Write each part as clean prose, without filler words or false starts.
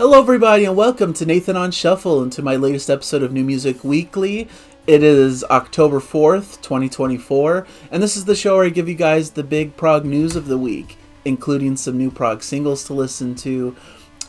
Hello, everybody, and welcome to Nathan on Shuffle and to my latest episode of New Music Weekly. It is October 4th, 2024, and this is the show where I give you guys the big prog news of the week, including some new prog singles to listen to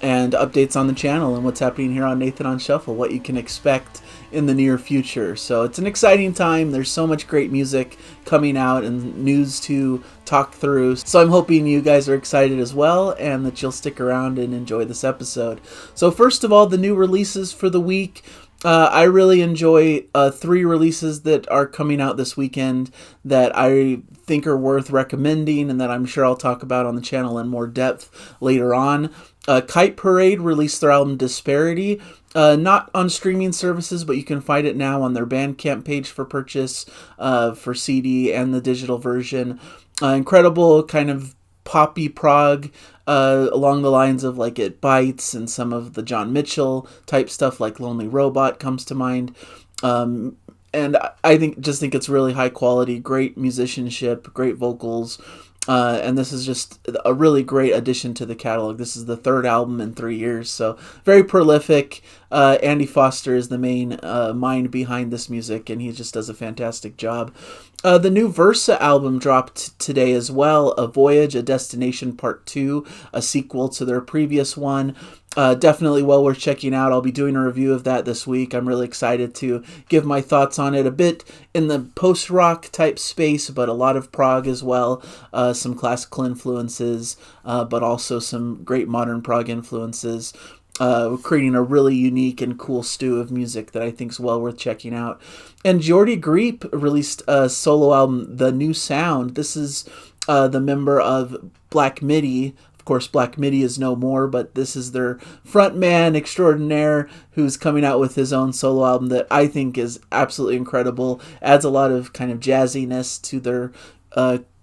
and updates on the channel and what's happening here on Nathan on Shuffle, what you can expect in the near future. So it's an exciting time. There's so much great music coming out and news to talk through. So I'm hoping you guys are excited as well and that you'll stick around and enjoy this episode. So first of all, the new releases for the week. I really enjoy 3 releases that are coming out this weekend that I think are worth recommending and that I'm sure I'll talk about on the channel in more depth later on. Kite Parade released their album Disparity, not on streaming services, but you can find it now on their Bandcamp page for purchase for CD and the digital version. Incredible kind of poppy prog along the lines of like It Bites and some of the John Mitchell type stuff like Lonely Robot comes to mind. And I think it's really high quality, great musicianship, great vocals. And this is just a really great addition to the catalog. This is the 3rd album in 3 years, so very prolific. Andy Foster is the main mind behind this music, and he just does a fantastic job. The new Versa album dropped today as well, A Voyage, A Destination Part 2, a sequel to their previous one. Definitely well worth checking out. I'll be doing a review of that this week. I'm really excited to give my thoughts on it. A bit in the post-rock type space, but a lot of prog as well. Some classical influences, but also some great modern prog influences. Creating a really unique and cool stew of music that I think is well worth checking out. And Geordie Greep released a solo album, The New Sound. This is the member of Black Midi. Of course, Black Midi is no more, but this is their frontman extraordinaire who's coming out with his own solo album that I think is absolutely incredible. Adds a lot of kind of jazziness to their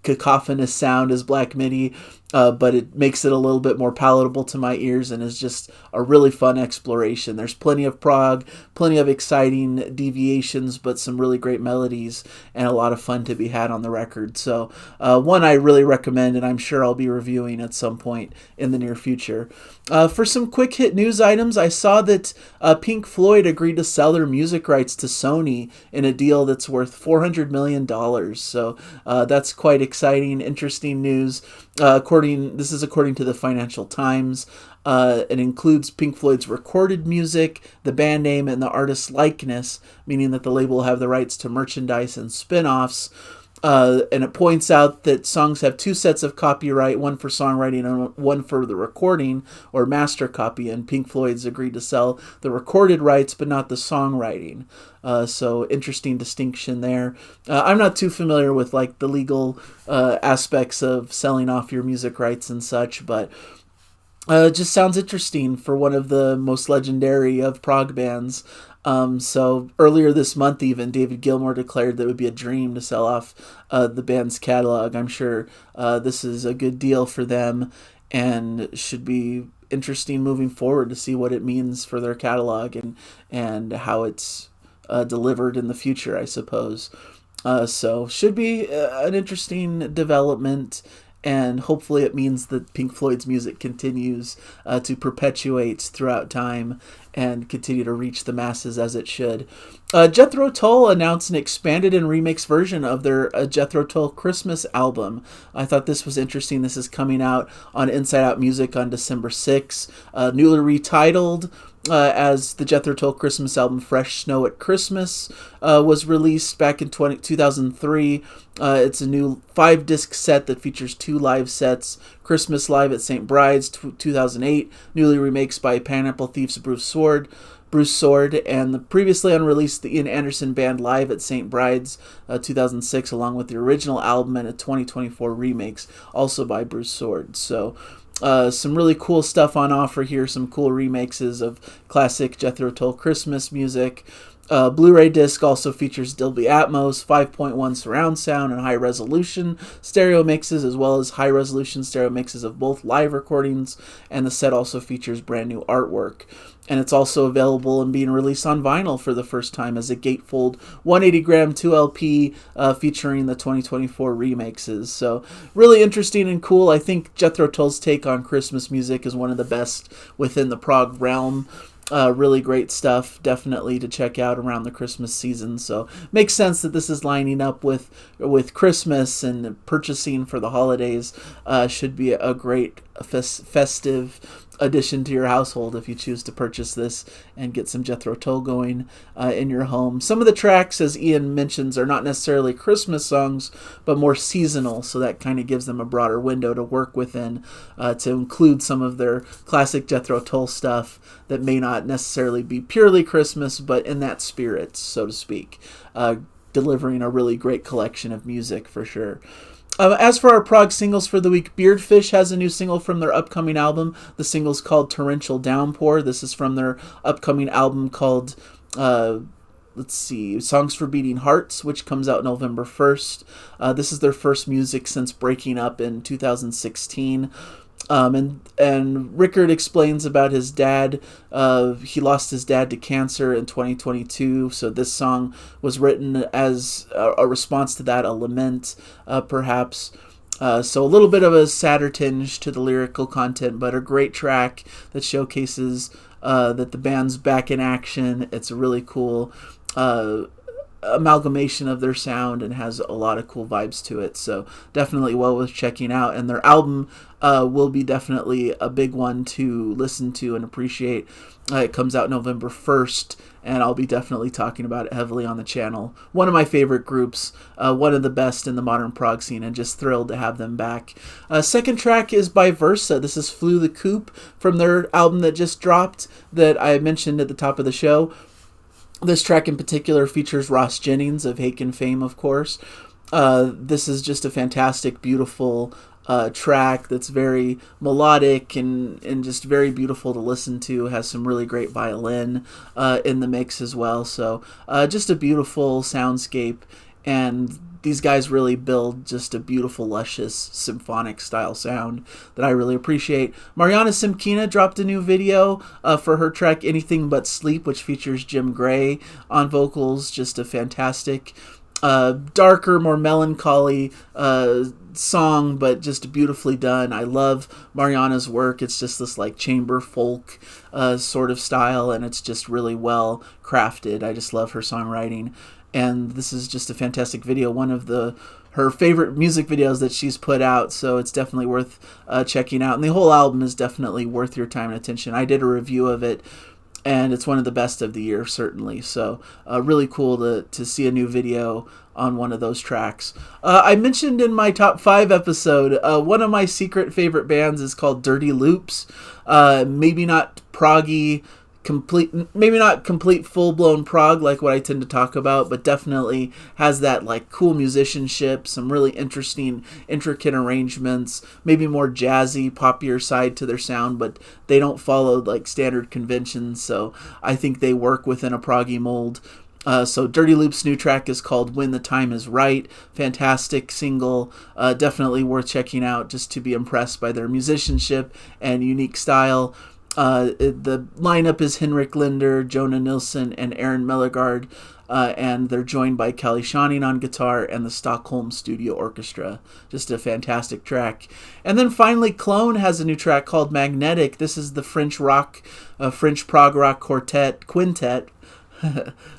cacophonous sound as Black Midi, but it makes it a little bit more palatable to my ears and is just a really fun exploration. There's plenty of prog, plenty of exciting deviations, but some really great melodies and a lot of fun to be had on the record. So one I really recommend, and I'm sure I'll be reviewing at some point in the near future. For some quick hit news items, I saw that Pink Floyd agreed to sell their music rights to Sony in a deal that's worth $400 million. So that's quite exciting, interesting news. This is according to the Financial Times. It includes Pink Floyd's recorded music, the band name, and the artist's likeness, meaning that the label will have the rights to merchandise and spin-offs. And it points out that songs have 2 sets of copyright, one for songwriting and one for the recording or master copy, and Pink Floyd's agreed to sell the recorded rights but not the songwriting. So interesting distinction there. I'm not too familiar with like the legal aspects of selling off your music rights and such, but it just sounds interesting for one of the most legendary of prog bands. So earlier this month even, David Gilmour declared that it would be a dream to sell off the band's catalog. I'm sure this is a good deal for them and should be interesting moving forward to see what it means for their catalog and how it's delivered in the future, I suppose. So should be an interesting development. And hopefully it means that Pink Floyd's music continues to perpetuate throughout time and continue to reach the masses as it should. Jethro Tull announced an expanded and remixed version of their Jethro Tull Christmas album. I thought this was interesting. This is coming out on Inside Out Music on December 6th. Newly retitled as the Jethro Tull Christmas album Fresh Snow at Christmas was released back in 2003. It's a new 5-disc set that features 2 live sets. Christmas Live at St. Bride's 2008, newly remixed by Pineapple Thief's Bruce Sword, and the previously unreleased The Ian Anderson Band Live at St. Bride's 2006, along with the original album and a 2024 remix, also by Bruce Sword. So some really cool stuff on offer here, some cool remixes of classic Jethro Tull Christmas music. Blu-ray disc also features Dolby Atmos, 5.1 surround sound, and high-resolution stereo mixes, as well as high-resolution stereo mixes of both live recordings, and the set also features brand new artwork. And it's also available and being released on vinyl for the first time as a gatefold 180-gram 2LP featuring the 2024 remixes. So really interesting and cool. I think Jethro Tull's take on Christmas music is one of the best within the prog realm. Really great stuff, definitely to check out around the Christmas season. So makes sense that this is lining up with Christmas, and purchasing for the holidays should be a great festive addition to your household if you choose to purchase this and get some Jethro Tull going in your home. Some of the tracks, as Ian mentions, are not necessarily Christmas songs, but more seasonal, so that kind of gives them a broader window to work within, to include some of their classic Jethro Tull stuff that may not necessarily be purely Christmas, but in that spirit, so to speak, delivering a really great collection of music for sure. As for our prog singles for the week, Beardfish has a new single from their upcoming album. The single's called Torrential Downpour. This is from their upcoming album called, Songs for Beating Hearts, which comes out November 1st. This is their first music since breaking up in 2016. And Rickard explains about his dad. He lost his dad to cancer in 2022, so this song was written as a response to that, a lament, perhaps. So a little bit of a sadder tinge to the lyrical content, but a great track that showcases that the band's back in action. It's a really cool amalgamation of their sound and has a lot of cool vibes to it, so definitely well worth checking out. And their album will be definitely a big one to listen to and appreciate. It comes out November 1st, and I'll be definitely talking about it heavily on the channel. One of my favorite groups, one of the best in the modern prog scene, and just thrilled to have them back. Second track is by Versa. This is Flew the Coop from their album that just dropped that I mentioned at the top of the show. This track in particular features Ross Jennings of Haken fame, of course. This is just a fantastic, beautiful track that's very melodic and just very beautiful to listen to. Has some really great violin in the mix as well. So just a beautiful soundscape, and these guys really build just a beautiful, luscious, symphonic style sound that I really appreciate. Marjana Semkina dropped a new video for her track Anything But Sleep, which features Jim Gray on vocals. Just a fantastic, darker, more melancholy song, but just beautifully done. I love Marjana's work. It's just this like chamber folk sort of style, and it's just really well crafted. I just love her songwriting. And this is just a fantastic video, one of her favorite music videos that she's put out, so it's definitely worth checking out. And the whole album is definitely worth your time and attention. I did a review of it, and it's one of the best of the year, certainly. So really cool to see a new video on one of those tracks. I mentioned in my top 5 episode, one of my secret favorite bands is called Dirty Loops. Maybe not proggy, maybe not complete full-blown prog like what I tend to talk about, but definitely has that like cool musicianship, some really interesting, intricate arrangements, maybe more jazzy, poppier side to their sound, but they don't follow like standard conventions, so I think they work within a proggy mold. So Dirty Loop's new track is called When the Time Is Right. Fantastic single, definitely worth checking out just to be impressed by their musicianship and unique style. The lineup is Henrik Linder, Jonah Nilsson, and Aaron Mellegard, and they're joined by Kelly Schonning on guitar and the Stockholm Studio Orchestra. Just a fantastic track. And then finally, Clone has a new track called Magnetic. This is the French prog rock quintet,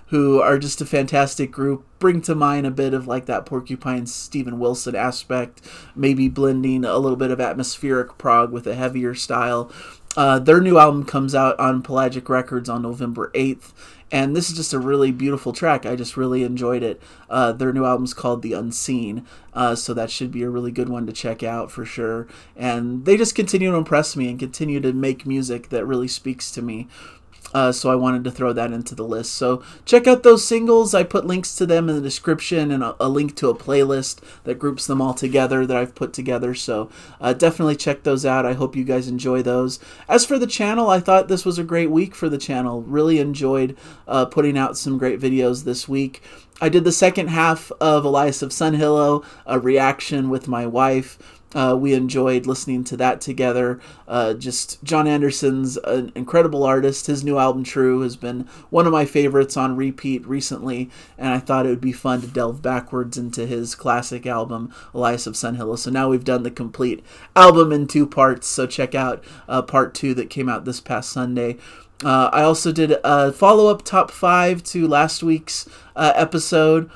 who are just a fantastic group. Bring to mind a bit of like that Porcupine Steven Wilson aspect, maybe blending a little bit of atmospheric prog with a heavier style. Their new album comes out on Pelagic Records on November 8th, and this is just a really beautiful track. I just really enjoyed it. Their new album's called The Unseen, so that should be a really good one to check out for sure. And they just continue to impress me and continue to make music that really speaks to me. So I wanted to throw that into the list. So check out those singles. I put links to them in the description and a link to a playlist that groups them all together that I've put together. So definitely check those out. I hope you guys enjoy those. As for the channel, I thought this was a great week for the channel. Really enjoyed putting out some great videos this week. I did the second half of Elias of Sunhillow, a reaction with my wife. We enjoyed listening to that together. Just John Anderson's an incredible artist. His new album, True, has been one of my favorites on repeat recently, and I thought it would be fun to delve backwards into his classic album, Elias of Sunhillow. So now we've done the complete album in 2 parts, so check out part 2 that came out this past Sunday. I also did a follow-up top 5 to last week's episode,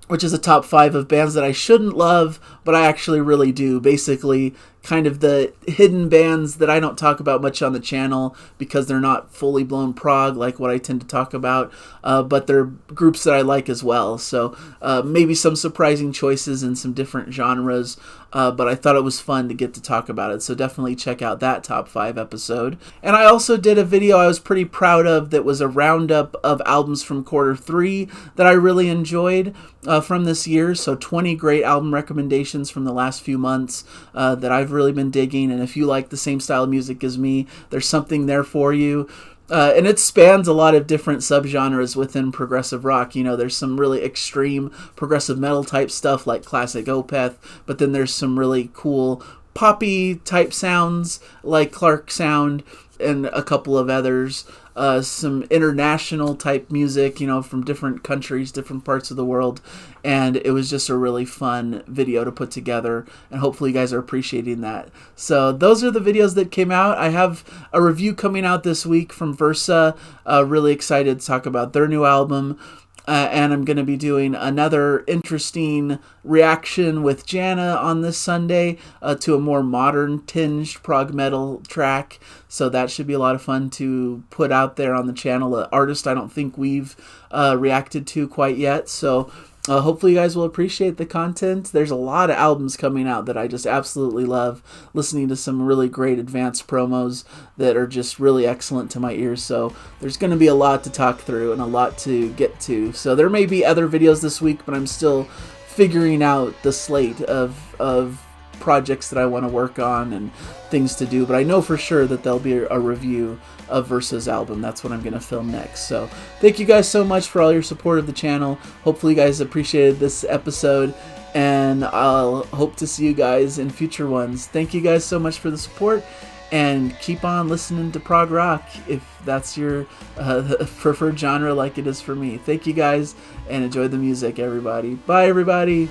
which is a top 5 of bands that I shouldn't love, but I actually really do. Basically, kind of the hidden bands that I don't talk about much on the channel because they're not fully blown prog like what I tend to talk about, but they're groups that I like as well. So maybe some surprising choices in some different genres, but I thought it was fun to get to talk about it. So definitely check out that top 5 episode. And I also did a video I was pretty proud of that was a roundup of albums from quarter 3 that I really enjoyed from this year. So 20 great album recommendations from the last few months that I've really been digging. And if you like the same style of music as me, there's something there for you. And it spans a lot of different subgenres within progressive rock. You know, there's some really extreme progressive metal type stuff like classic Opeth, but then there's some really cool poppy type sounds like Clark Sound and a couple of others. Some international type music, you know, from different countries, different parts of the world. And it was just a really fun video to put together, and hopefully you guys are appreciating that. So those are the videos that came out. I have a review coming out this week from Versa. Really excited to talk about their new album. And I'm going to be doing another interesting reaction with Jana on this Sunday to a more modern tinged prog metal track. So that should be a lot of fun to put out there on the channel. An artist I don't think we've reacted to quite yet. So hopefully you guys will appreciate the content. There's a lot of albums coming out that I just absolutely love. Listening to some really great advanced promos that are just really excellent to my ears. So there's going to be a lot to talk through and a lot to get to. So there may be other videos this week, but I'm still figuring out the slate of projects that I want to work on and things to do. But I know for sure that there'll be a review of Versa's album. That's what I'm going to film next. So thank you guys so much for all your support of the channel. Hopefully you guys appreciated this episode, and I'll hope to see you guys in future ones. Thank you guys so much for the support, and keep on listening to prog rock if that's your preferred genre like it is for me. Thank you guys, and enjoy the music, everybody. Bye, everybody.